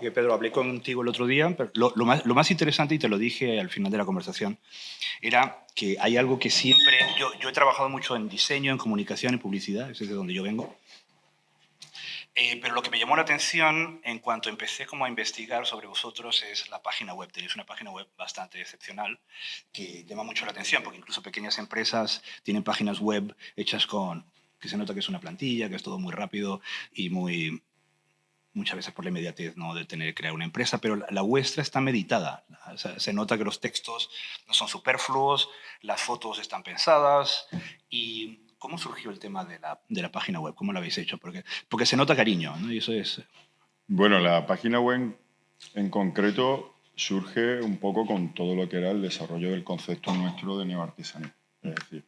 que Pedro, hablé contigo el otro día, pero lo más interesante, y te lo dije al final de la conversación, era que hay algo que siempre... Yo he trabajado mucho en diseño, en comunicación, en publicidad, ese es de donde yo vengo. Pero lo que me llamó la atención en cuanto empecé como a investigar sobre vosotros es la página web. Tenéis una página web bastante excepcional que llama mucho la atención, porque incluso pequeñas empresas tienen páginas web hechas con... que se nota que es una plantilla, que es todo muy rápido y muy... muchas veces por la inmediatez, ¿no?, de tener que crear una empresa, pero la vuestra está meditada. O sea, se nota que los textos no son superfluos, las fotos están pensadas. ¿Y cómo surgió el tema de la página web? ¿Cómo lo habéis hecho? Porque se nota cariño, ¿no? Y eso es... Bueno, la página web en concreto surge un poco con todo lo que era el desarrollo del concepto nuestro de neoartesanía. Es decir,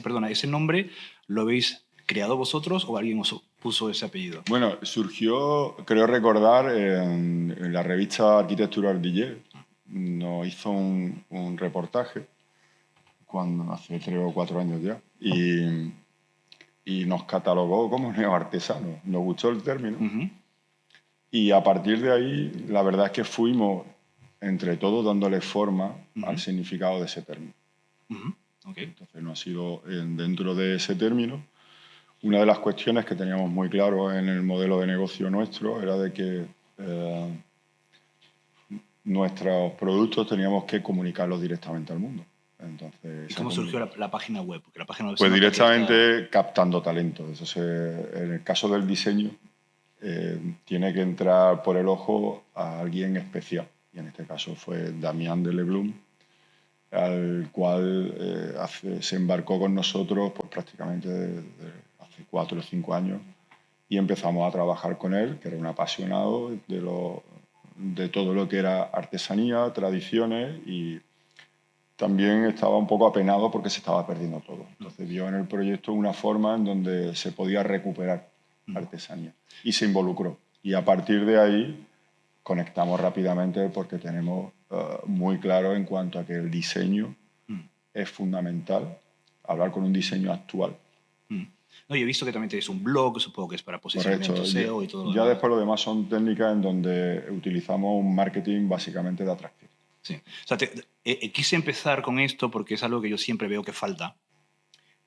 Perdona, ¿ese nombre lo habéis creado vosotros o alguien os puso ese apellido? Bueno, surgió, creo recordar, en la revista Architectural DJ. Nos hizo un reportaje hace 3 o 4 años ya y nos catalogó como neoartesanos. Nos gustó el término. Y a partir de ahí, la verdad es que fuimos, entre todos, dándole forma al significado de ese término. Okay. Entonces, no ha sido dentro de ese término. Una de las cuestiones que teníamos muy claro en el modelo de negocio nuestro era de que nuestros productos teníamos que comunicarlos directamente al mundo. Entonces, ¿y cómo surgió la página web? Porque la página web pues directamente captando talento. En el caso del diseño, tiene que entrar por el ojo a alguien especial. Y en este caso fue Damián de Leblum, al cual se embarcó con nosotros pues, prácticamente desde hace 4 o 5 años y empezamos a trabajar con él, que era un apasionado de todo lo que era artesanía, tradiciones, y también estaba un poco apenado porque se estaba perdiendo todo. Entonces vio en el proyecto una forma en donde se podía recuperar artesanía y se involucró. Y a partir de ahí conectamos rápidamente porque tenemos muy claro en cuanto a que el diseño es fundamental, hablar con un diseño actual. No, yo he visto que también tenéis un blog, supongo que es para posicionamiento, Correcto. SEO y todo lo Ya demás. después lo demás son técnicas en donde utilizamos un marketing básicamente de atracción. Sí. O sea, quise empezar con esto porque es algo que yo siempre veo que falta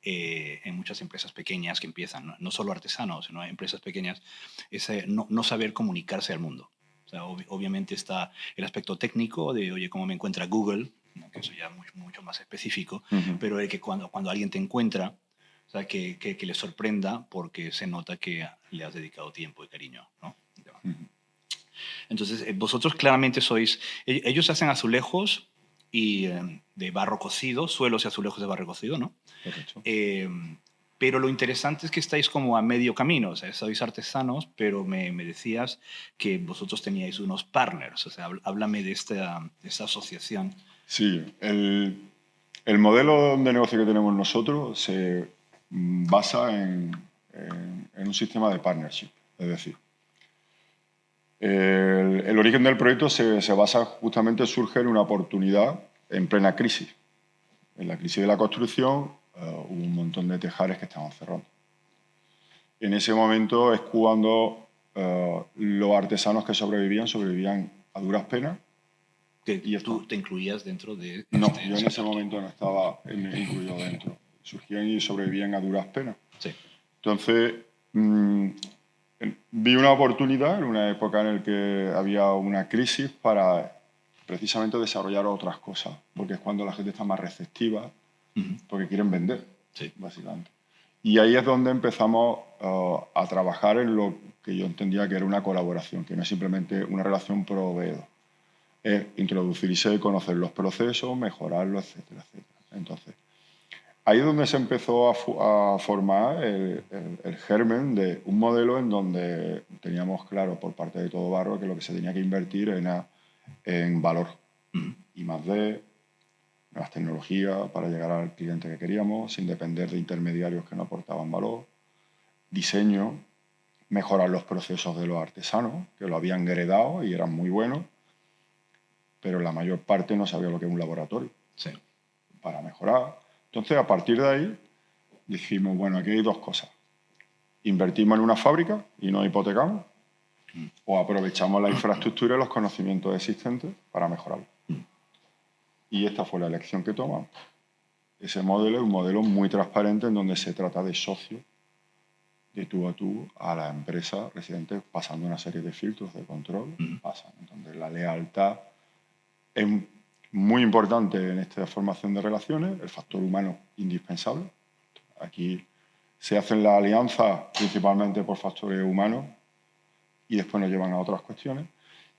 en muchas empresas pequeñas que empiezan, no solo artesanos, sino empresas pequeñas, es no saber comunicarse al mundo. O sea, obviamente está el aspecto técnico de, oye, ¿cómo me encuentra Google? ¿No? Que eso ya es mucho más específico, pero el que cuando alguien te encuentra, o sea, que le sorprenda porque se nota que le has dedicado tiempo y cariño, ¿no? Entonces, vosotros claramente sois... Ellos hacen azulejos y de barro cocido, suelos y azulejos de barro cocido, ¿no? Correcto. Pero lo interesante es que estáis como a medio camino, o sea, sois artesanos, pero me decías que vosotros teníais unos partners, o sea, háblame de esta asociación. Sí, el modelo de negocio que tenemos nosotros se basa en un sistema de partnership, es decir, el origen del proyecto se basa justamente, surge en una oportunidad en plena crisis. En la crisis de la construcción hubo un montón de tejares que estaban cerrando. En ese momento es cuando los artesanos que sobrevivían a duras penas. ¿Y tú te incluías dentro de...? No, yo en ese momento no estaba incluido dentro. Surgían y sobrevivían a duras penas. Sí. Entonces, vi una oportunidad en una época en la que había una crisis para precisamente desarrollar otras cosas, porque es cuando la gente está más receptiva, porque quieren vender, sí, básicamente. Y ahí es donde empezamos a trabajar en lo que yo entendía que era una colaboración, que no es simplemente una relación proveedor. Es introducirse, conocer los procesos, mejorarlos, etcétera, etcétera. Entonces, ahí es donde se empezó a formar el germen de un modelo en donde teníamos claro por parte de todo Barro que lo que se tenía que invertir era en valor. I+D, nuevas tecnologías para llegar al cliente que queríamos, sin depender de intermediarios que no aportaban valor, diseño, mejorar los procesos de los artesanos, que lo habían heredado y eran muy buenos, pero la mayor parte no sabía lo que es un laboratorio. Sí. Para mejorar. Entonces, a partir de ahí, dijimos, bueno, aquí hay dos cosas. Invertimos en una fábrica y nos hipotecamos, o aprovechamos la infraestructura y los conocimientos existentes para mejorarlo. Y esta fue la elección que tomamos. Ese modelo es un modelo muy transparente en donde se trata de socios de tú a tú a la empresa residente, pasando una serie de filtros de control. Pasan. Entonces, la lealtad es muy importante en esta formación de relaciones, el factor humano indispensable. Aquí se hacen las alianzas principalmente por factores humanos y después nos llevan a otras cuestiones.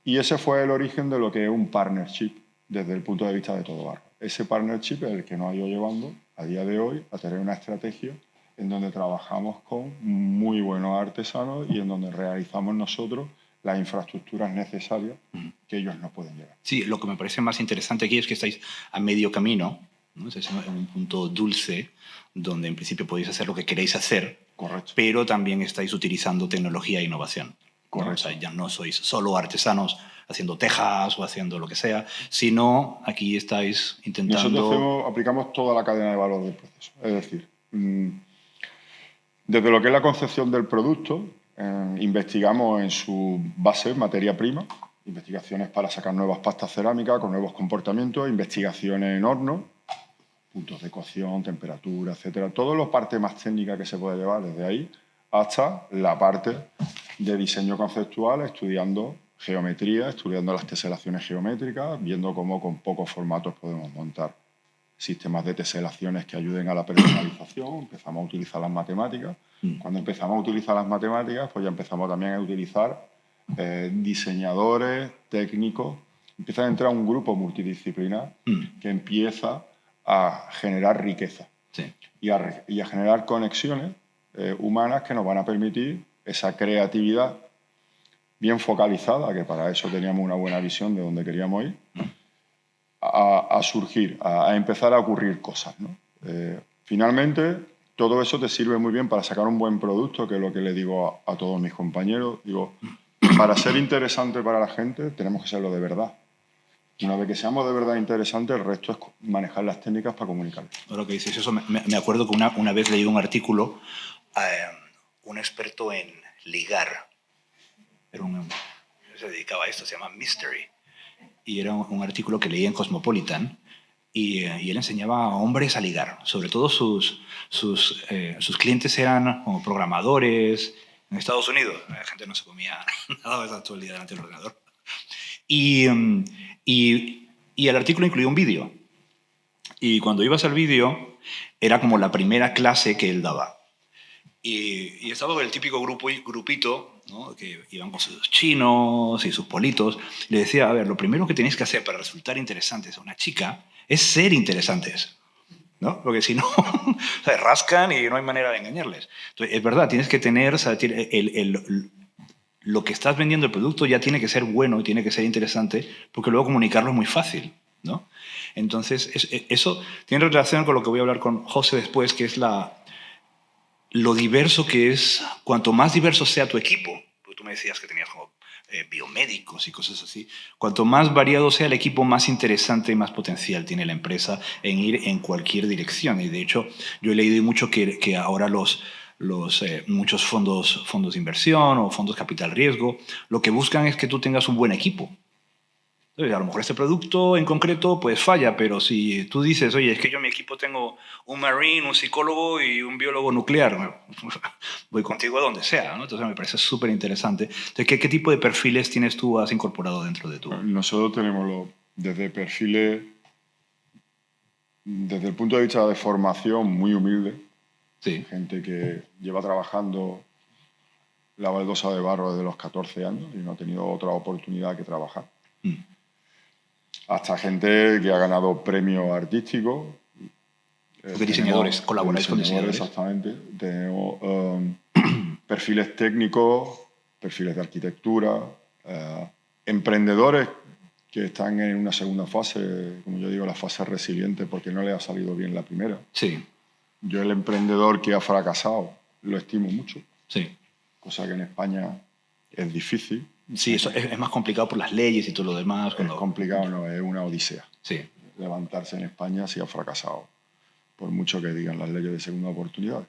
Y ese fue el origen de lo que es un partnership desde el punto de vista de Todo Barro. Ese partnership es el que nos ha ido llevando a día de hoy a tener una estrategia en donde trabajamos con muy buenos artesanos y en donde realizamos nosotros las infraestructuras necesarias que ellos no pueden llegar. Sí, lo que me parece más interesante aquí es que estáis a medio camino, ¿no? Es en un punto dulce donde en principio podéis hacer lo que queréis hacer, Correcto. pero también estáis utilizando tecnología e innovación. Correcto. ¿No? O sea, ya no sois solo artesanos haciendo tejas o haciendo lo que sea, sino aquí estáis intentando... Nosotros aplicamos toda la cadena de valor del proceso. Es decir, desde lo que es la concepción del producto, investigamos en su base materia prima, investigaciones para sacar nuevas pastas cerámicas con nuevos comportamientos, investigaciones en horno, puntos de cocción, temperatura, etcétera. Toda la parte más técnica que se puede llevar desde ahí hasta la parte de diseño conceptual, estudiando geometría, estudiando las teselaciones geométricas, viendo cómo con pocos formatos podemos montar sistemas de teselaciones que ayuden a la personalización. Empezamos a utilizar las matemáticas. Cuando empezamos a utilizar las matemáticas, pues ya empezamos también a utilizar diseñadores, técnicos. Empieza a entrar un grupo multidisciplinar que empieza a generar riqueza. Sí. y a generar conexiones humanas que nos van a permitir esa creatividad bien focalizada, que para eso teníamos una buena visión de dónde queríamos ir, a surgir, a empezar a ocurrir cosas, ¿no? Finalmente, todo eso te sirve muy bien para sacar un buen producto, que es lo que le digo a todos mis compañeros. Digo, para ser interesante para la gente, tenemos que serlo de verdad. Y una vez que seamos de verdad interesantes, el resto es manejar las técnicas para comunicar. Ahora que dices eso, me acuerdo que una vez leí un artículo, un experto en ligar, se dedicaba a esto, se llama Mystery, y era un artículo que leí en Cosmopolitan, y él enseñaba a hombres a ligar. Sobre todo sus clientes eran como programadores en Estados Unidos. La gente no se comía nada todo el día delante del ordenador. Y el artículo incluía un vídeo. Y cuando ibas al vídeo, era como la primera clase que él daba. Y estaba el típico grupito, ¿no? Que iban con sus chinos y sus politos. Le decía, a ver, lo primero que tenéis que hacer para resultar interesantes a una chica es ser interesantes, ¿no? Porque si no, se rascan y no hay manera de engañarles. Entonces, es verdad, tienes que tener, o sea, lo que estás vendiendo, el producto, ya tiene que ser bueno y tiene que ser interesante, porque luego comunicarlo es muy fácil, ¿no? Entonces, eso tiene relación con lo que voy a hablar con José después, que es lo diverso que es. Cuanto más diverso sea tu equipo, porque tú me decías que tenías como biomédicos y cosas así, cuanto más variado sea el equipo, más interesante y más potencial tiene la empresa en ir en cualquier dirección. Y de hecho, yo he leído mucho que ahora muchos fondos de inversión o fondos capital riesgo, lo que buscan es que tú tengas un buen equipo. Entonces, a lo mejor este producto en concreto pues falla, pero si tú dices, oye, es que yo en mi equipo tengo un marine, un psicólogo y un biólogo nuclear, voy contigo a donde sea, ¿no? Entonces me parece súper interesante. Entonces, ¿qué tipo de perfiles tienes tú, has incorporado dentro de tu? Nosotros tenemos desde perfiles, desde el punto de vista de formación, muy humilde. Sí. Gente que lleva trabajando la baldosa de barro desde los 14 años y no ha tenido otra oportunidad que trabajar. Hasta gente que ha ganado premios artísticos. Porque diseñadores, colaboráis con diseñadores. Exactamente. Tenemos perfiles técnicos, perfiles de arquitectura, emprendedores que están en una segunda fase, como yo digo, la fase resiliente, porque no le ha salido bien la primera. Sí. Yo el emprendedor que ha fracasado lo estimo mucho. Sí. Cosa que en España es difícil. Sí, eso es más complicado por las leyes y todo lo demás. Es complicado, no, es una odisea. Sí. Levantarse en España si ha fracasado, por mucho que digan las leyes de segunda oportunidad.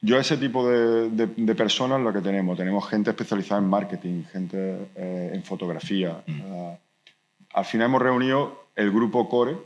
Yo ese tipo de personas lo que tenemos gente especializada en marketing, gente en fotografía. Al final hemos reunido el grupo Core,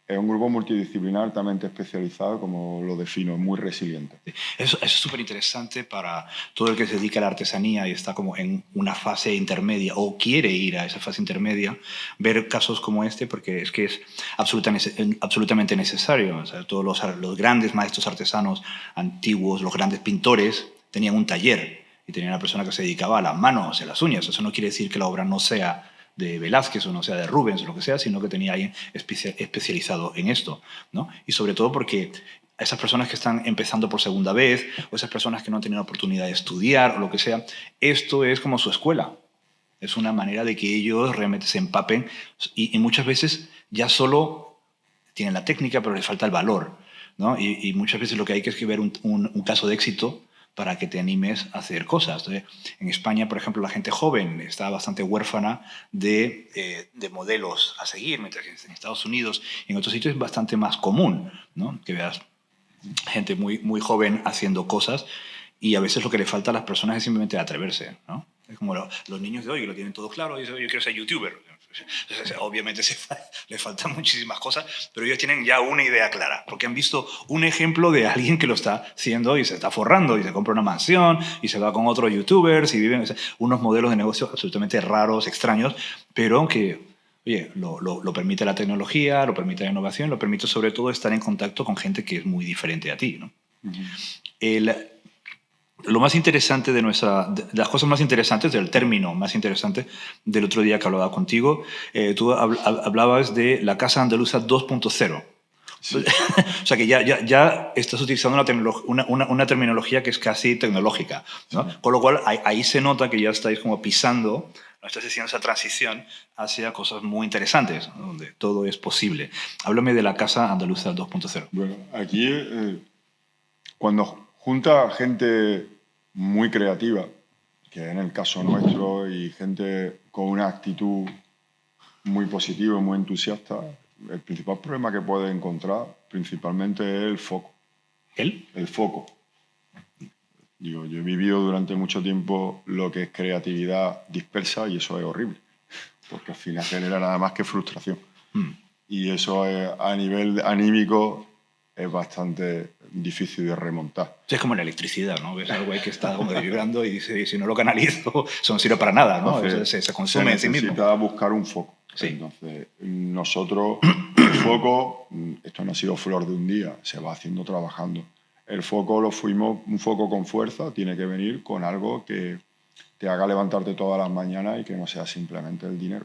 es un grupo multidisciplinar altamente especializado, como lo defino, muy resiliente. Eso es súper interesante para todo el que se dedica a la artesanía y está como en una fase intermedia o quiere ir a esa fase intermedia, ver casos como este, porque es que es absolutamente necesario. O sea, todos los grandes maestros artesanos antiguos, los grandes pintores, tenían un taller y tenían una persona que se dedicaba a las manos, a las uñas. Eso no quiere decir que la obra no sea de Velázquez o no sea de Rubens o lo que sea, sino que tenía alguien especializado en esto, ¿no? Y sobre todo porque esas personas que están empezando por segunda vez o esas personas que no han tenido la oportunidad de estudiar o lo que sea, esto es como su escuela. Es una manera de que ellos realmente se empapen y muchas veces ya solo tienen la técnica, pero les falta el valor, ¿no? Y muchas veces lo que hay que es ver un caso de éxito para que te animes a hacer cosas. Entonces, en España, por ejemplo, la gente joven está bastante huérfana de modelos a seguir, mientras que en Estados Unidos y en otros sitios es bastante más común, ¿no? Que veas gente muy joven haciendo cosas y a veces lo que le falta a las personas es simplemente atreverse, ¿no? Es como los niños de hoy que lo tienen todo claro y dicen, yo quiero ser youtuber. Obviamente les faltan muchísimas cosas, pero ellos tienen ya una idea clara, porque han visto un ejemplo de alguien que lo está haciendo y se está forrando y se compra una mansión y se va con otros youtubers y viven unos modelos de negocio absolutamente raros, extraños, pero que, oye, lo permite la tecnología, lo permite la innovación, lo permite sobre todo estar en contacto con gente que es muy diferente a ti, ¿no? Lo más interesante de las cosas más interesantes, del término más interesante del otro día que hablaba contigo, tú hablabas de la Casa Andaluza 2.0. Sí. O sea que ya estás utilizando una terminología que es casi tecnológica, ¿no? Sí. Con lo cual ahí se nota que ya estáis como pisando, ¿no? Estás haciendo esa transición hacia cosas muy interesantes, ¿no? Donde todo es posible. Háblame de la Casa Andaluza 2.0. Bueno, aquí cuando junta gente muy creativa, que en el caso nuestro, y gente con una actitud muy positiva y muy entusiasta, el principal problema que puede encontrar principalmente es el foco. ¿El? El foco. Digo, yo he vivido durante mucho tiempo lo que es creatividad dispersa y eso es horrible, porque al final genera nada más que frustración. Y eso a nivel anímico es bastante difícil de remontar. Es como la electricidad, ¿no? Ves algo ahí que está como vibrando y dice, si no lo canalizo, eso no sirve para nada, ¿no? Entonces, se consume en sí mismo. Necesita buscar un foco. Sí. Entonces, nosotros, el foco, esto no ha sido flor de un día, se va haciendo trabajando. El foco un foco con fuerza, tiene que venir con algo que te haga levantarte todas las mañanas y que no sea simplemente el dinero.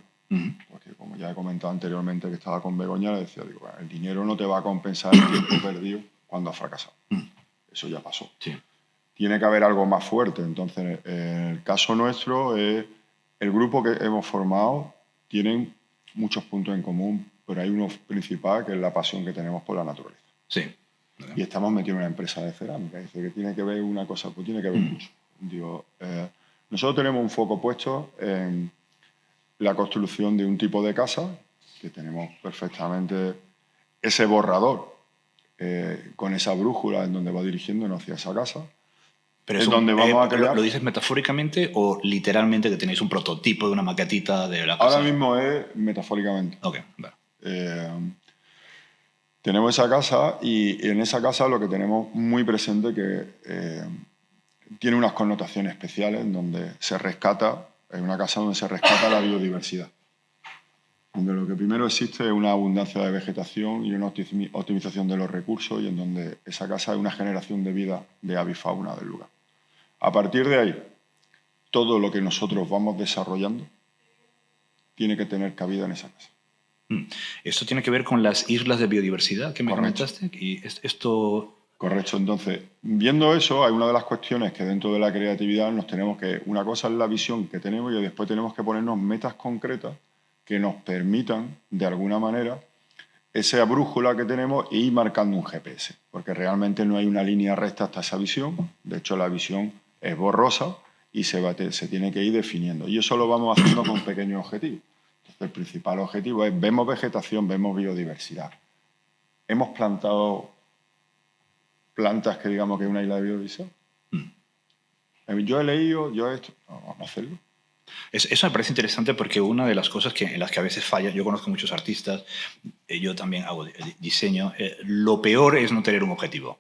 Porque como ya he comentado anteriormente que estaba con Begoña, le decía, digo, bueno, el dinero no te va a compensar el tiempo perdido cuando has fracasado. Eso ya pasó. Sí. Tiene que haber algo más fuerte. Entonces, en el caso nuestro, el grupo que hemos formado tienen muchos puntos en común, pero hay uno principal que es la pasión que tenemos por la naturaleza. Sí. Y estamos metidos en una empresa de cerámica. Dice que tiene que ver una cosa, pues tiene que ver mucho. Digo, nosotros tenemos un foco puesto en la construcción de un tipo de casa, que tenemos perfectamente ese borrador con esa brújula en donde va dirigiéndonos hacia esa casa. Pero eso, donde vamos a crear... ¿Lo dices metafóricamente o literalmente que tenéis un prototipo de una maquetita de la casa? Ahora mismo es metafóricamente. Ok, vale. Tenemos esa casa y en esa casa lo que tenemos muy presente que tiene unas connotaciones especiales en donde se rescata, es una casa donde se rescata la biodiversidad. Donde lo que primero existe es una abundancia de vegetación y una optimización de los recursos y en donde esa casa es una generación de vida de avifauna del lugar. A partir de ahí, todo lo que nosotros vamos desarrollando tiene que tener cabida en esa casa. ¿Esto tiene que ver con las islas de biodiversidad que me comentaste? Y esto... Correcto. Entonces, viendo eso, hay una de las cuestiones que dentro de la creatividad nos tenemos que... Una cosa es la visión que tenemos y después tenemos que ponernos metas concretas que nos permitan, de alguna manera, esa brújula que tenemos e ir marcando un GPS. Porque realmente no hay una línea recta hasta esa visión. De hecho, la visión es borrosa y se tiene que ir definiendo. Y eso lo vamos haciendo con pequeños objetivos. Entonces, el principal objetivo es, vemos vegetación, vemos biodiversidad. Hemos plantado plantas que digamos que es una isla de biodiversidad. Yo he leído, yo he hecho... No, vamos a hacerlo. Eso me parece interesante porque una de las cosas en las que a veces falla, yo conozco muchos artistas, yo también hago diseño, lo peor es no tener un objetivo.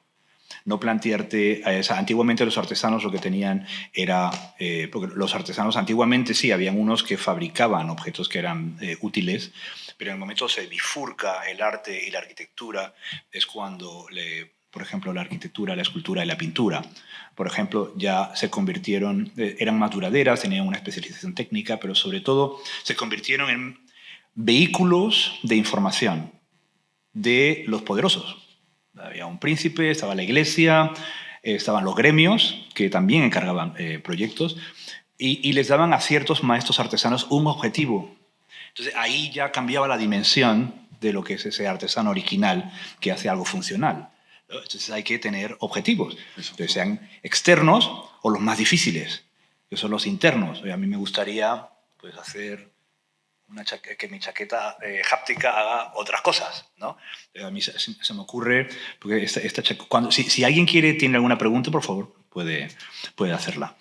No plantearte, antiguamente los artesanos lo que tenían era, porque los artesanos antiguamente sí, habían unos que fabricaban objetos que eran útiles, pero en el momento se bifurca el arte y la arquitectura, es cuando, por ejemplo, la arquitectura, la escultura y la pintura, por ejemplo, ya se convirtieron, eran más duraderas, tenían una especialización técnica, pero sobre todo se convirtieron en vehículos de información de los poderosos. Había un príncipe, estaba la iglesia, estaban los gremios, que también encargaban proyectos, y les daban a ciertos maestros artesanos un objetivo. Entonces ahí ya cambiaba la dimensión de lo que es ese artesano original que hace algo funcional. Entonces hay que tener objetivos, entonces, sean externos o los más difíciles, que son los internos. A mí me gustaría pues, hacer que mi chaqueta háptica haga otras cosas, ¿no? A mí se me ocurre, porque si alguien tiene alguna pregunta, por favor, puede hacerla.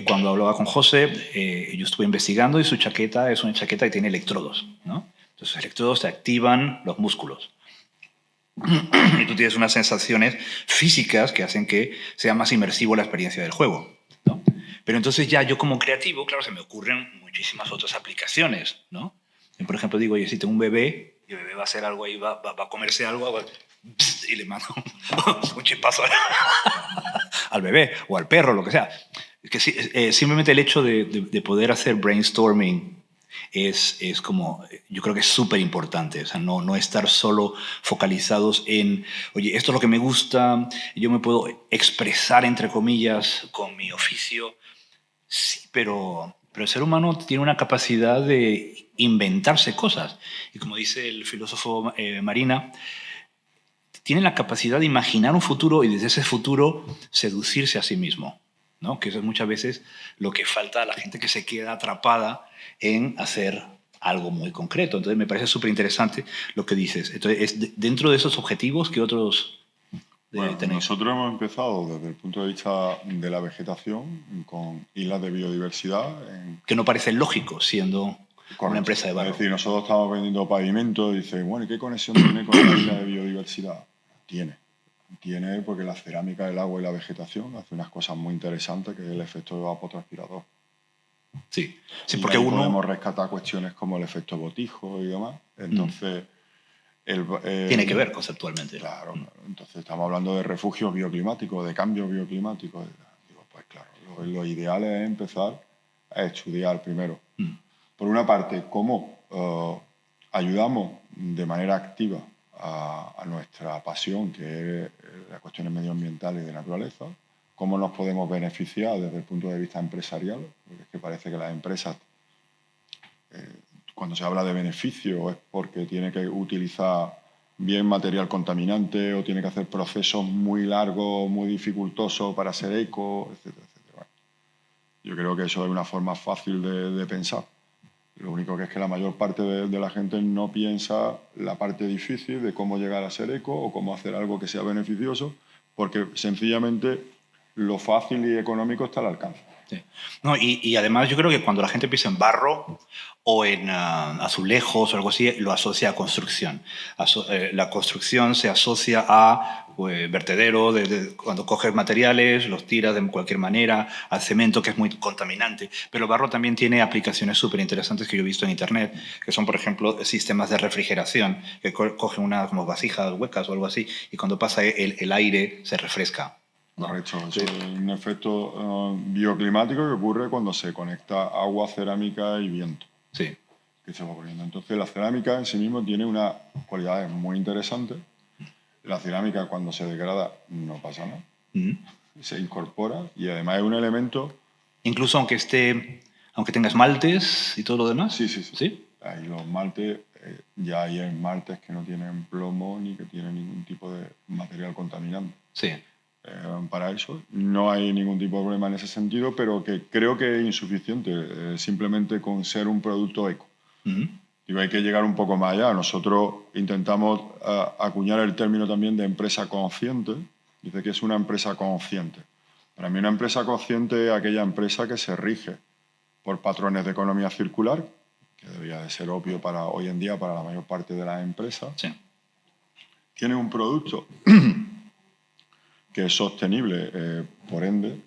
Cuando hablaba con José, yo estuve investigando y su chaqueta es una chaqueta que tiene electrodos, ¿no? Entonces, los electrodos te activan los músculos. Y tú tienes unas sensaciones físicas que hacen que sea más inmersivo la experiencia del juego, ¿no? Pero entonces ya yo como creativo, claro, se me ocurren muchísimas otras aplicaciones, ¿no? Yo, por ejemplo, digo, oye, si tengo un bebé, y el bebé va a hacer algo ahí, va a comerse algo, y le mando un chispazo al bebé o al perro, lo que sea. Es que simplemente el hecho de poder hacer brainstorming es como, yo creo que es súper importante, o sea, no estar solo focalizados en, oye, esto es lo que me gusta, yo me puedo expresar, entre comillas, con mi oficio, sí, pero el ser humano tiene una capacidad de inventarse cosas, y como dice el filósofo Marina, tiene la capacidad de imaginar un futuro y desde ese futuro seducirse a sí mismo, ¿no? Que eso es muchas veces lo que falta a la gente que se queda atrapada en hacer algo muy concreto. Entonces me parece súper interesante lo que dices. Entonces, dentro de esos objetivos, ¿qué otros tenéis? Nosotros hemos empezado desde el punto de vista de la vegetación con islas de biodiversidad. Que no parece lógico siendo una empresa de barro. Es decir, nosotros estamos vendiendo pavimento y dicen, bueno, ¿y qué conexión tiene con la isla de biodiversidad? Tiene porque la cerámica, el agua y la vegetación hace unas cosas muy interesantes, que es el efecto evapotranspirador. Sí, porque podemos rescatar cuestiones como el efecto botijo y demás. Entonces... tiene que ver conceptualmente. Claro. Entonces estamos hablando de refugios bioclimáticos, de cambios bioclimáticos. Digo, pues claro, lo ideal es empezar a estudiar primero. Por una parte, cómo ayudamos de manera activa a nuestra pasión, que es las cuestiones medioambientales y de naturaleza, cómo nos podemos beneficiar desde el punto de vista empresarial, porque es que parece que las empresas, cuando se habla de beneficio, es porque tiene que utilizar bien material contaminante o tiene que hacer procesos muy largos, muy dificultosos para ser eco, etcétera, etcétera. Bueno, yo creo que eso es una forma fácil de pensar. Lo único que es que la mayor parte de la gente no piensa la parte difícil de cómo llegar a ser eco o cómo hacer algo que sea beneficioso, porque sencillamente lo fácil y económico está al alcance. Sí. No, y además yo creo que cuando la gente piensa en barro o en azulejos o algo así, lo asocia a construcción. La construcción se asocia a vertedero, cuando coges materiales, los tiras de cualquier manera, al cemento, que es muy contaminante. Pero el barro también tiene aplicaciones súper interesantes que yo he visto en Internet, que son, por ejemplo, sistemas de refrigeración, que cogen unas como vasijas huecas o algo así, y cuando pasa el aire se refresca. Correcto, eso es un efecto bioclimático que ocurre cuando se conecta agua, cerámica y viento. Sí. Que se va poniendo. Entonces, la cerámica en sí mismo tiene unas cualidades muy interesantes. La cerámica, cuando se degrada, no pasa nada. Se incorpora y además es un elemento... Incluso aunque tenga esmaltes y todo lo demás. Sí. Ahí los esmaltes, ya hay esmaltes que no tienen plomo ni que tienen ningún tipo de material contaminante. Sí. Para eso no hay ningún tipo de problema en ese sentido, pero que creo que es insuficiente simplemente con ser un producto eco. Digo, hay que llegar un poco más allá. Nosotros intentamos acuñar el término también de empresa consciente, Dice que es una empresa consciente. Para mí una empresa consciente es aquella empresa que se rige por patrones de economía circular, que debería de ser obvio para hoy en día para la mayor parte de las empresas. Sí. Tiene un producto que es sostenible, por ende,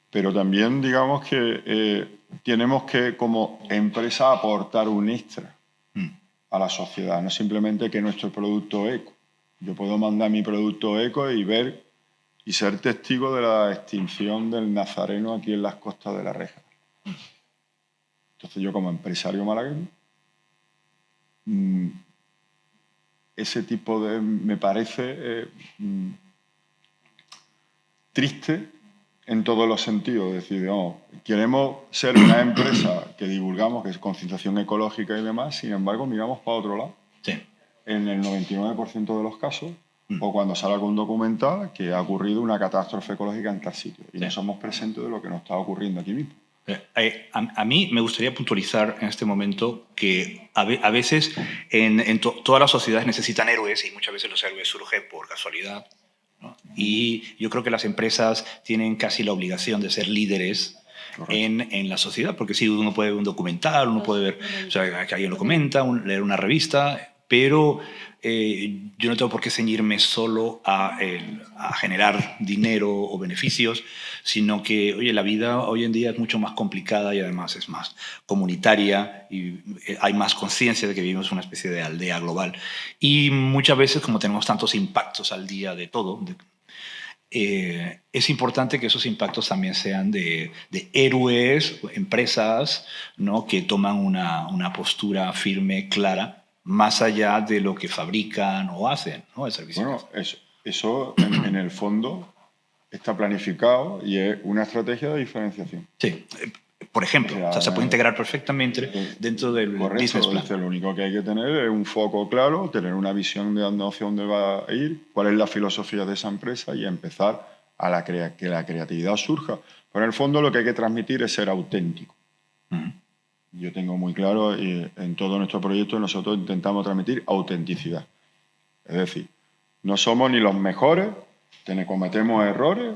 pero también digamos que tenemos que como empresa aportar un extra a la sociedad, no simplemente que nuestro producto eco. Yo puedo mandar mi producto eco y ver y ser testigo de la extinción del nazareno aquí en las costas de La Reja. Entonces yo como empresario malagueño, ese tipo de... me parece triste en todos los sentidos. Es decir, no, queremos ser una empresa que divulgamos, que es concienciación ecológica y demás, sin embargo miramos para otro lado. Sí. En el 99% de los casos, o cuando sale algún documental que ha ocurrido una catástrofe ecológica en tal sitio. Y no somos presentes de lo que nos está ocurriendo aquí mismo. A mí me gustaría puntualizar en este momento que a veces todas las sociedades necesitan héroes y muchas veces los héroes surgen por casualidad, ¿no? Y yo creo que las empresas tienen casi la obligación de ser líderes en la sociedad, porque sí, uno puede ver un documental, uno puede ver, o sea, que alguien lo comenta, leer una revista, pero yo no tengo por qué ceñirme solo a generar dinero o beneficios, sino que, oye, la vida hoy en día es mucho más complicada y además es más comunitaria y hay más conciencia de que vivimos en una especie de aldea global. Y muchas veces, como tenemos tantos impactos al día de todo, es importante que esos impactos también sean de héroes, empresas, ¿no?, que toman una postura firme, clara, más allá de lo que fabrican o hacen, ¿no? El servicio. Bueno, eso en el fondo está planificado y es una estrategia de diferenciación. Sí. Por ejemplo, o sea, se puede integrar perfectamente dentro del business plan. Lo único que hay que tener es un foco claro, tener una visión de hacia dónde va a ir, cuál es la filosofía de esa empresa y empezar a que la creatividad surja. Pero en el fondo lo que hay que transmitir es ser auténtico. Yo tengo muy claro, y en todo nuestro proyecto nosotros intentamos transmitir autenticidad. Es decir, no somos ni los mejores, cometemos errores,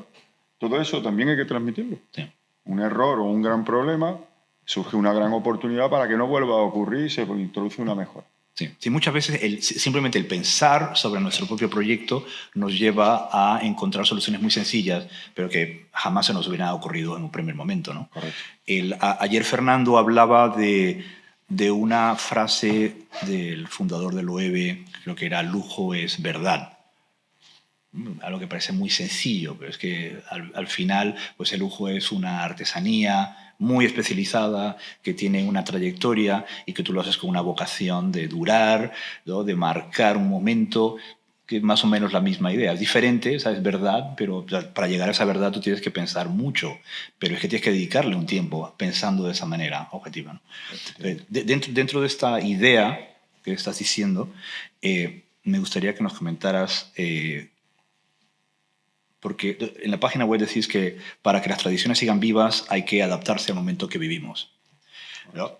todo eso también hay que transmitirlo. Sí. Un error o un gran problema, surge una gran oportunidad para que no vuelva a ocurrir y se introduce una mejora. Sí. Sí, muchas veces simplemente el pensar sobre nuestro propio proyecto nos lleva a encontrar soluciones muy sencillas, pero que jamás se nos hubiera ocurrido en un primer momento, ¿no? Correcto. Ayer Fernando hablaba de una frase del fundador del OEB, creo que era "lujo es verdad". Algo que parece muy sencillo, pero es que al final pues el lujo es una artesanía muy especializada, que tiene una trayectoria y que tú lo haces con una vocación de durar, ¿no?, de marcar un momento, que es más o menos la misma idea. Es diferente, es verdad, pero para llegar a esa verdad tú tienes que pensar mucho, pero es que tienes que dedicarle un tiempo pensando de esa manera objetiva, ¿no? Dentro de esta idea que estás diciendo, me gustaría que nos comentaras... porque en la página web decís que para que las tradiciones sigan vivas hay que adaptarse al momento que vivimos, ¿no?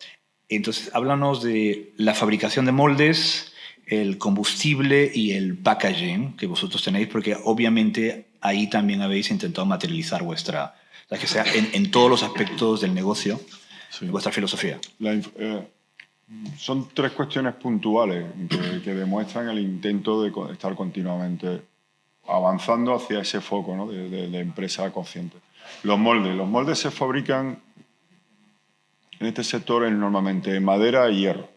Entonces, háblanos de la fabricación de moldes, el combustible y el packaging que vosotros tenéis, porque obviamente ahí también habéis intentado materializar vuestra, o sea, que sea en todos los aspectos del negocio, sí, vuestra filosofía. Son tres cuestiones puntuales que demuestran el intento de estar continuamente avanzando hacia ese foco, ¿no?, de empresa consciente. Los moldes se fabrican en este sector normalmente en madera y hierro.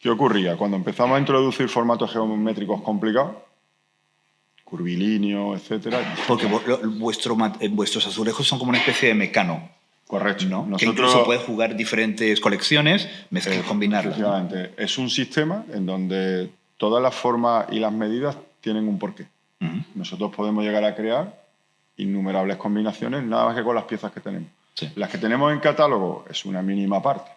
¿Qué ocurría? Cuando empezamos a introducir formatos geométricos complicados, curvilíneos, etcétera. Porque vuestros azulejos son como una especie de mecano. Correcto. ¿No? Que incluso puedes jugar diferentes colecciones, combinarlas. Efectivamente. ¿No? Es un sistema en donde todas las formas y las medidas tienen un porqué. Nosotros podemos llegar a crear innumerables combinaciones, nada más que con las piezas que tenemos. Sí. Las que tenemos en catálogo es una mínima parte.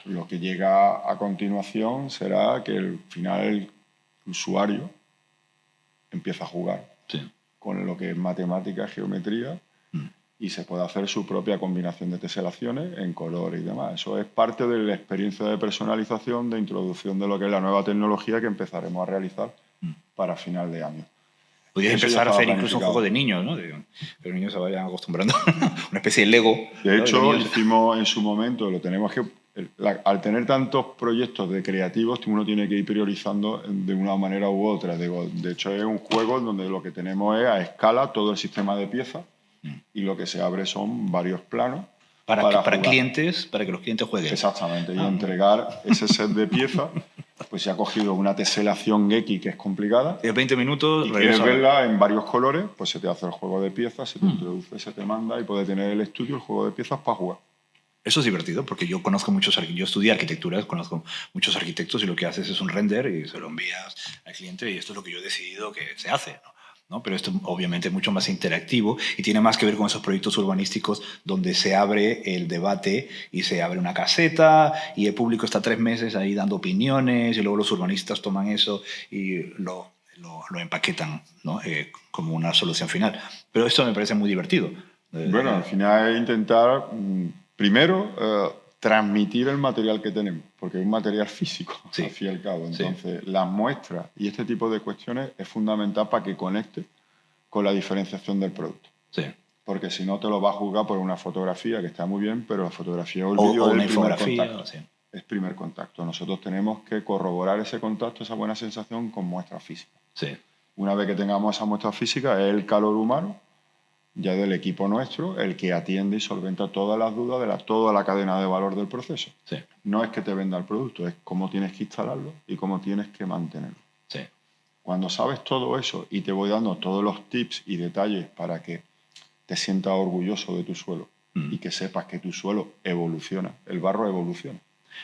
Lo que llega a continuación será que al final el usuario empieza a jugar con lo que es matemática, geometría, y se puede hacer su propia combinación de teselaciones en color y demás. Eso es parte de la experiencia de personalización, de introducción de lo que es la nueva tecnología que empezaremos a realizar para final de año. Podrías Eso ya empezar a estaba hacer incluso un planificado. juego de niños, ¿no? Que los niños se vayan acostumbrando. Una especie de Lego. De ¿no? hecho, Los niños- hicimos en su momento, al tener tantos proyectos de creativos, uno tiene que ir priorizando de una manera u otra. De hecho, es un juego donde lo que tenemos es a escala todo el sistema de piezas y lo que se abre son varios planos para jugar. clientes, para que los clientes jueguen. Exactamente, y entregar ese set de piezas, pues se ha cogido una teselación X que es complicada. En 20 minutos Y quieres regresa. verla en varios colores, pues se te hace el juego de piezas, se te introduce, se te manda y puedes tener el estudio, el juego de piezas para jugar. Eso es divertido porque yo conozco yo estudié arquitectura, conozco muchos arquitectos y lo que haces es un render y se lo envías al cliente y esto es lo que yo he decidido que se hace, ¿no? Pero esto obviamente es mucho más interactivo y tiene más que ver con esos proyectos urbanísticos donde se abre el debate y se abre una caseta y el público está 3 meses ahí dando opiniones y luego los urbanistas toman eso y lo empaquetan, ¿no? Como una solución final. Pero esto me parece muy divertido. Bueno, al final es intentar, primero, transmitir el material que tenemos, porque es un material físico, Sí. al fin y al cabo. Sí. Entonces, las muestras y este tipo de cuestiones es fundamental para que conecte con la diferenciación del producto. Sí. Porque si no, te lo va a juzgar por una fotografía, que está muy bien, pero la fotografía o el O vídeo es una el primer infografía. contacto. Sí. Es primer contacto. Nosotros tenemos que corroborar ese contacto, esa buena sensación con muestras físicas. Sí. Una vez que tengamos esa muestra física, es el calor humano, ya del equipo nuestro, el que atiende y solventa todas las dudas de toda la cadena de valor del proceso. Sí. No es que te venda el producto, es cómo tienes que instalarlo y cómo tienes que mantenerlo. Sí. Cuando sabes todo eso y te voy dando todos los tips y detalles para que te sientas orgulloso de tu suelo y que sepas que tu suelo evoluciona, el barro evoluciona.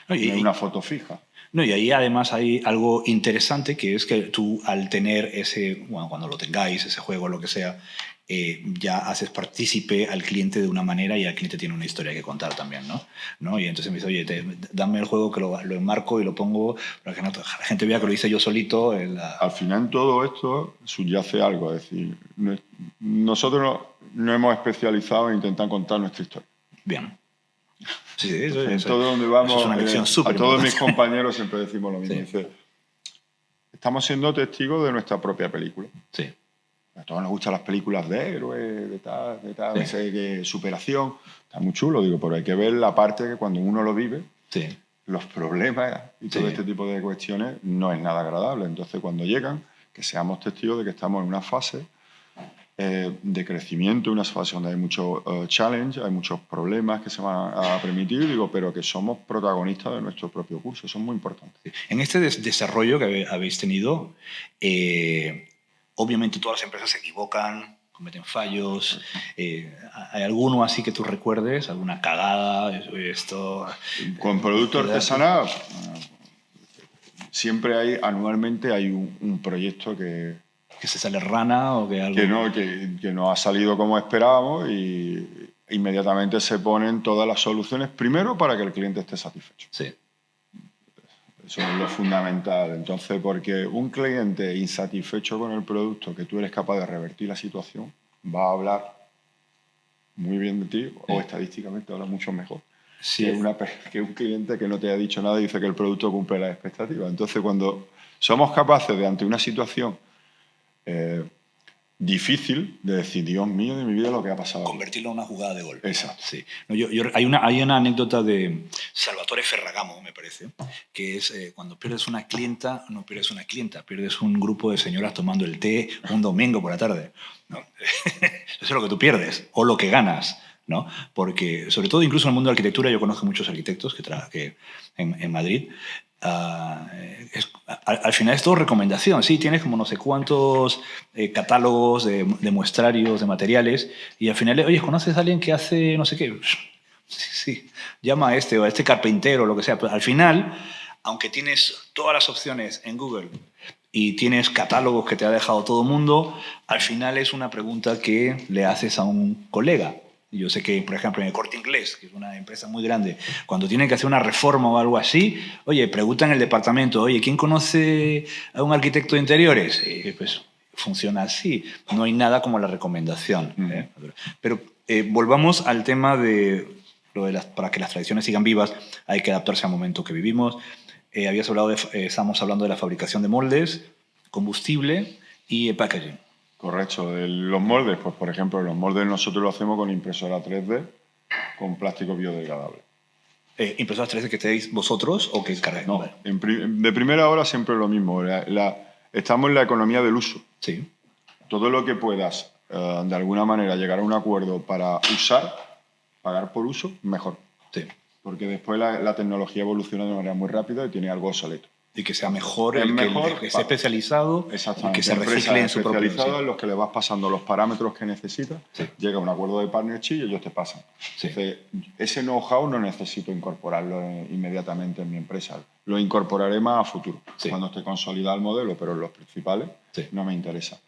No, No es una foto fija. No, y ahí además hay algo interesante que es que tú al tener bueno, cuando lo tengáis, ese juego o lo que sea, ya haces partícipe al cliente de una manera y el cliente tiene una historia que contar también, ¿no? Y entonces me dice, oye, dame el juego que lo enmarco y lo pongo para que la gente vea que lo hice yo solito. Al final en todo esto subyace algo, es decir, nosotros no hemos especializado en intentar contar nuestra historia. Bien. Sí, eso todo donde vamos, eso es una lección súper a todos importante. mis compañeros siempre decimos lo mismo. Sí. Dice, estamos siendo testigos de nuestra propia película. Sí. A todos nos gustan las películas de héroes, de tal, Sí. de superación. Está muy chulo, digo, pero hay que ver la parte que cuando uno lo vive, Sí. los problemas y todo Sí. este tipo de cuestiones no es nada agradable. Entonces, cuando llegan, que seamos testigos de que estamos en una fase de crecimiento, una fase donde hay mucho challenge, hay muchos problemas que se van a permitir, digo, pero que somos protagonistas de nuestro propio curso. Eso es muy importante. En este desarrollo que habéis tenido, obviamente todas las empresas se equivocan, cometen fallos. ¿Hay alguno así que tú recuerdes? ¿Alguna cagada? Esto, Con producto artesanal, siempre anualmente hay un proyecto que se sale rana o que algo... que no ha salido como esperábamos y inmediatamente se ponen todas las soluciones, primero para que el cliente esté satisfecho. Sí. Eso es lo fundamental. Entonces, porque un cliente insatisfecho con el producto, que tú eres capaz de revertir la situación, va a hablar muy bien de ti, o estadísticamente habla mucho mejor. Sí. Que un cliente que no te ha dicho nada y dice que el producto cumple las expectativas. Entonces, cuando somos capaces de, ante una situación difícil, de decir, Dios mío, de mi vida lo que ha pasado. Convertirlo en una jugada de gol. Exacto. Sí. No, hay una anécdota de Salvatore Ferragamo, me parece, que es cuando pierdes una clienta, no pierdes una clienta, pierdes un grupo de señoras tomando el té un domingo por la tarde, ¿no? Eso es lo que tú pierdes, o lo que ganas, ¿no? Porque, sobre todo, incluso en el mundo de la arquitectura, yo conozco muchos arquitectos que en Madrid. Al final es todo recomendación, sí, tienes como no sé cuántos catálogos de muestrarios, de materiales, y al final, oye, ¿conoces a alguien que hace no sé qué? Sí, llama a este o a este carpintero o lo que sea, pero al final, aunque tienes todas las opciones en Google y tienes catálogos que te ha dejado todo el mundo, al final es una pregunta que le haces a un colega. Yo sé que, por ejemplo, en el Corte Inglés, que es una empresa muy grande, cuando tienen que hacer una reforma o algo así, oye, preguntan en el departamento, oye, ¿quién conoce a un arquitecto de interiores? Pues funciona así. No hay nada como la recomendación. Pero volvamos al tema de para que las tradiciones sigan vivas, hay que adaptarse al momento que vivimos. Estamos hablando de la fabricación de moldes, combustible y packaging. Correcto. Los moldes, pues por ejemplo, los moldes nosotros lo hacemos con impresora 3D, con plástico biodegradable. ¿Impresoras 3D que tenéis vosotros o que encargáis? No, Vale. de primera hora siempre lo mismo. Estamos en la economía del uso. Sí. Todo lo que puedas, de alguna manera, llegar a un acuerdo para usar, pagar por uso, mejor. Sí. Porque después la tecnología evoluciona de manera muy rápida y tiene algo obsoleto. Y que sea mejor Es el mejor que esté especializado y que se recicle en su propio... especializada en los que le vas pasando los parámetros que necesitas, Sí. llega a un acuerdo de partnership y ellos te pasan. Sí. Entonces, ese know-how no necesito incorporarlo inmediatamente en mi empresa. Lo incorporaré más a futuro, Sí. cuando esté consolidado el modelo, pero en los principales Sí. no me interesa.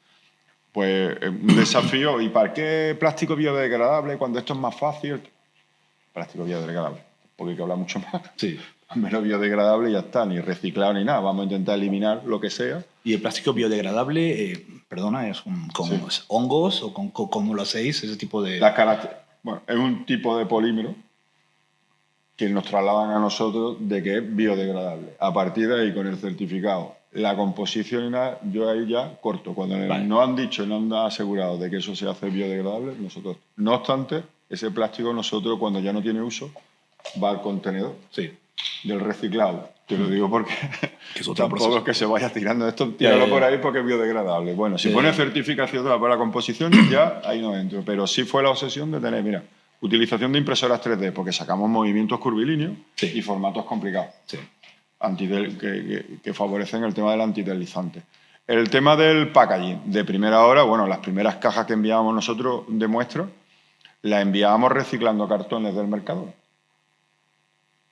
Pues un desafío. ¿Y para qué plástico biodegradable cuando esto es más fácil? Plástico biodegradable, porque hay que hablar mucho más. Sí. Menos biodegradable y ya está, ni reciclado ni nada. Vamos a intentar eliminar lo que sea. ¿Y el plástico biodegradable, perdona, es con Sí. hongos o cómo lo hacéis? Ese tipo de... Bueno, es un tipo de polímero que nos trasladan a nosotros de que es biodegradable. A partir de ahí, con el certificado, la composición y nada, yo ahí ya corto. Cuando Vale. nos han dicho y nos han asegurado de que eso se hace biodegradable, nosotros. No obstante, ese plástico nosotros, cuando ya no tiene uso, va al contenedor Sí. del reciclado. Te lo digo porque Que es otro tampoco proceso. es que se vaya tirando esto, tíralo ya. por ahí porque es biodegradable. Bueno, si Ya, pone ya. certificación para la composición, ya ahí no entro. Pero sí fue la obsesión de tener, mira, utilización de impresoras 3D, porque sacamos movimientos curvilíneos Sí. y formatos complicados Sí. que favorecen el tema del antideslizante. El tema del packaging, de primera hora, bueno, las primeras cajas que enviábamos nosotros de muestra, las enviábamos reciclando cartones del mercado.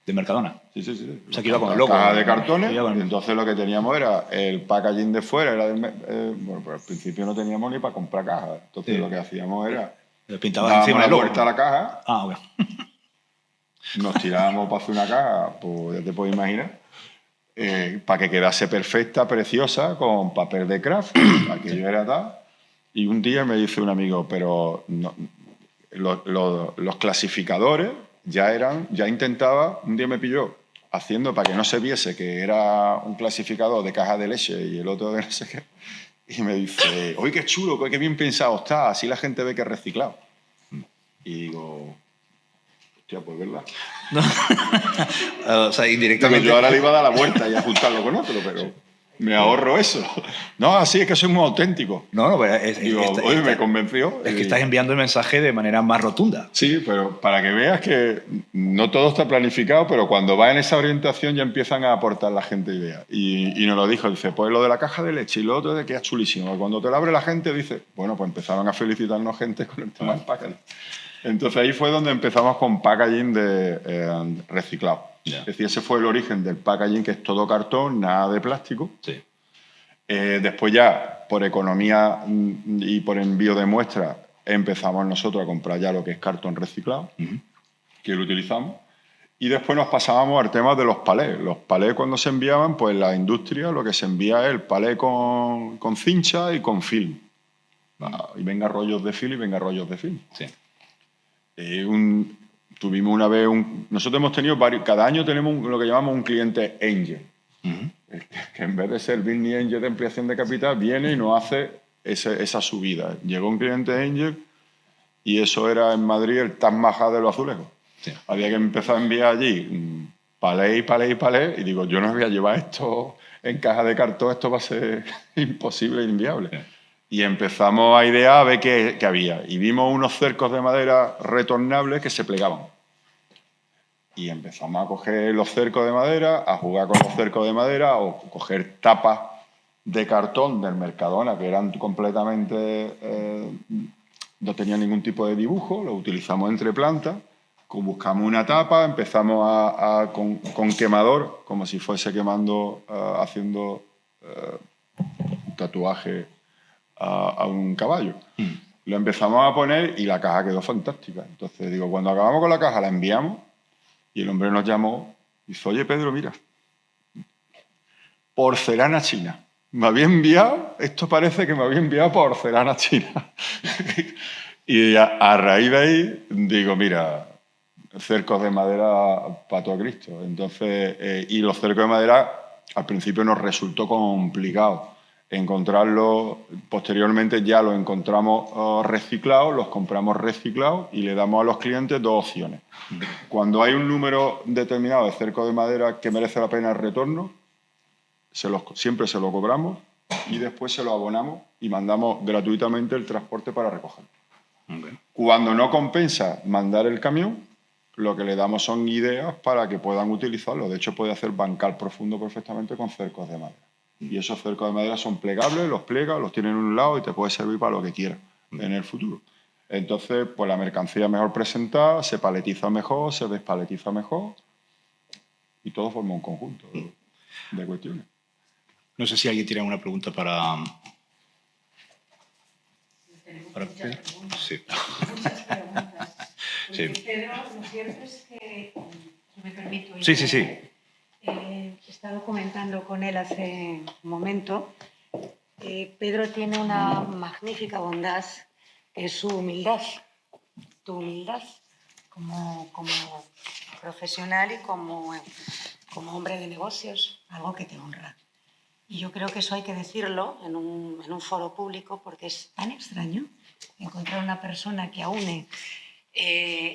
¿De Mercadona? Sí, sí, sí. O sea, que iba con el La logo. caja de cartones, Iba con- y entonces lo que teníamos era el packaging de fuera. Bueno, pero al principio no teníamos ni para comprar cajas. Entonces Sí. lo que hacíamos era Le pintaba dábamos encima la el logo. vuelta a la caja, Ah, bueno. nos tirábamos para hacer una caja, pues ya te puedes imaginar, para que quedase perfecta, preciosa, con papel de craft, aquello era tal. Y un día me dice un amigo, pero no, los clasificadores ya intentaba, un día me pilló haciendo para que no se viese que era un clasificador de caja de leche y el otro de no sé qué. Y me dice, oye, qué chulo, qué bien pensado está, así la gente ve que es reciclado. Y digo, hostia, pues verdad. O sea, Digo, indirectamente... yo ahora le iba a dar la vuelta y a juntarlo con otro, pero me ahorro eso. No, así es que soy muy auténtico. No, pero Digo, oye, me convenció. es que y- estás enviando el mensaje de manera más rotunda. Sí, pero para que veas que no todo está planificado, pero cuando va en esa orientación ya empiezan a aportar la gente ideas. Y nos lo dijo, dice, pues lo de la caja de leche y lo otro de que es chulísimo. Cuando te lo abre la gente, dice, bueno, pues empezaron a felicitarnos gente con el tema del packaging. Entonces ahí fue donde empezamos con packaging de reciclado. Ya. Es decir, ese fue el origen del packaging, que es todo cartón, nada de plástico. Sí. Después ya, por economía y por envío de muestras, empezamos nosotros a comprar ya lo que es cartón reciclado, que lo utilizamos. Y después nos pasábamos al tema de los palés. Los palés, cuando se enviaban, pues la industria lo que se envía es el palé con cincha y con film. Y venga rollos de film y venga rollos de film. Sí. Tuvimos una vez nosotros hemos tenido varios, cada año tenemos lo que llamamos un cliente angel, que en vez de ser business angel de ampliación de capital, viene y nos hace esa subida. Llegó un cliente angel y eso era en Madrid el Taj Mahal de los azulejos. Sí. Había que empezar a enviar allí palé y palé y palé, y digo, yo no voy a llevar esto en caja de cartón, esto va a ser imposible e inviable. Sí. Y empezamos a idear a ver qué había. Y vimos unos cercos de madera retornables que se plegaban. Y empezamos a coger los cercos de madera, a jugar con los cercos de madera, o coger tapas de cartón del Mercadona que eran completamente... no tenían ningún tipo de dibujo, lo utilizamos entre plantas, buscamos una tapa, empezamos con quemador, como si fuese quemando, haciendo un tatuaje a un caballo. Lo empezamos a poner y la caja quedó fantástica. Entonces, digo, cuando acabamos con la caja, la enviamos y el hombre nos llamó y dice, oye, Pedro, mira, porcelana china. Me había enviado, esto parece que me había enviado porcelana china. Y a raíz de ahí, digo, mira, cercos de madera pato a Cristo. Entonces, y los cercos de madera al principio nos resultó complicado encontrarlos, posteriormente ya los encontramos reciclados, los compramos reciclados y le damos a los clientes dos opciones. Cuando hay un número determinado de cercos de madera que merece la pena el retorno, siempre se lo cobramos y después se lo abonamos y mandamos gratuitamente el transporte para recogerlo. Okay. Cuando no compensa mandar el camión, lo que le damos son ideas para que puedan utilizarlo. De hecho, puede hacer bancal profundo perfectamente con cercos de madera. Y esos cercos de madera son plegables, los plegas, los tienes en un lado y te puede servir para lo que quieras en el futuro. Entonces, pues la mercancía mejor presentada, se paletiza mejor, se despaletiza mejor y todo forma un conjunto de cuestiones. No sé si alguien tiene alguna pregunta para Pedro. Sí. Muchas preguntas. Sí. Pedro, lo cierto es que, si me permito... Sí. He estado comentando con él hace un momento. Pedro tiene una magnífica bondad, que es su humildad. Tu humildad como profesional y como hombre de negocios, algo que te honra. Y yo creo que eso hay que decirlo en un foro público porque es tan extraño encontrar una persona que aúne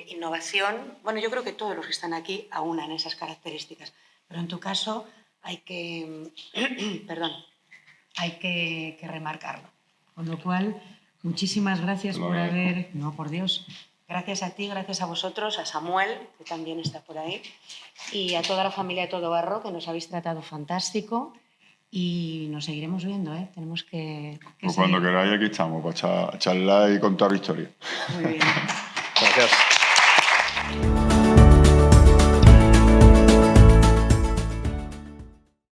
innovación. Bueno, yo creo que todos los que están aquí aúnan esas características, pero en tu caso hay que, hay que remarcarlo. Con lo cual, muchísimas gracias por haber... No, por Dios. Gracias a ti, gracias a vosotros, a Samuel, que también está por ahí, y a toda la familia de Todo Barro, que nos habéis tratado fantástico. Y nos seguiremos viendo, ¿eh? Tenemos que pues cuando queráis aquí estamos, para charlar y contar historias. Muy bien. Gracias.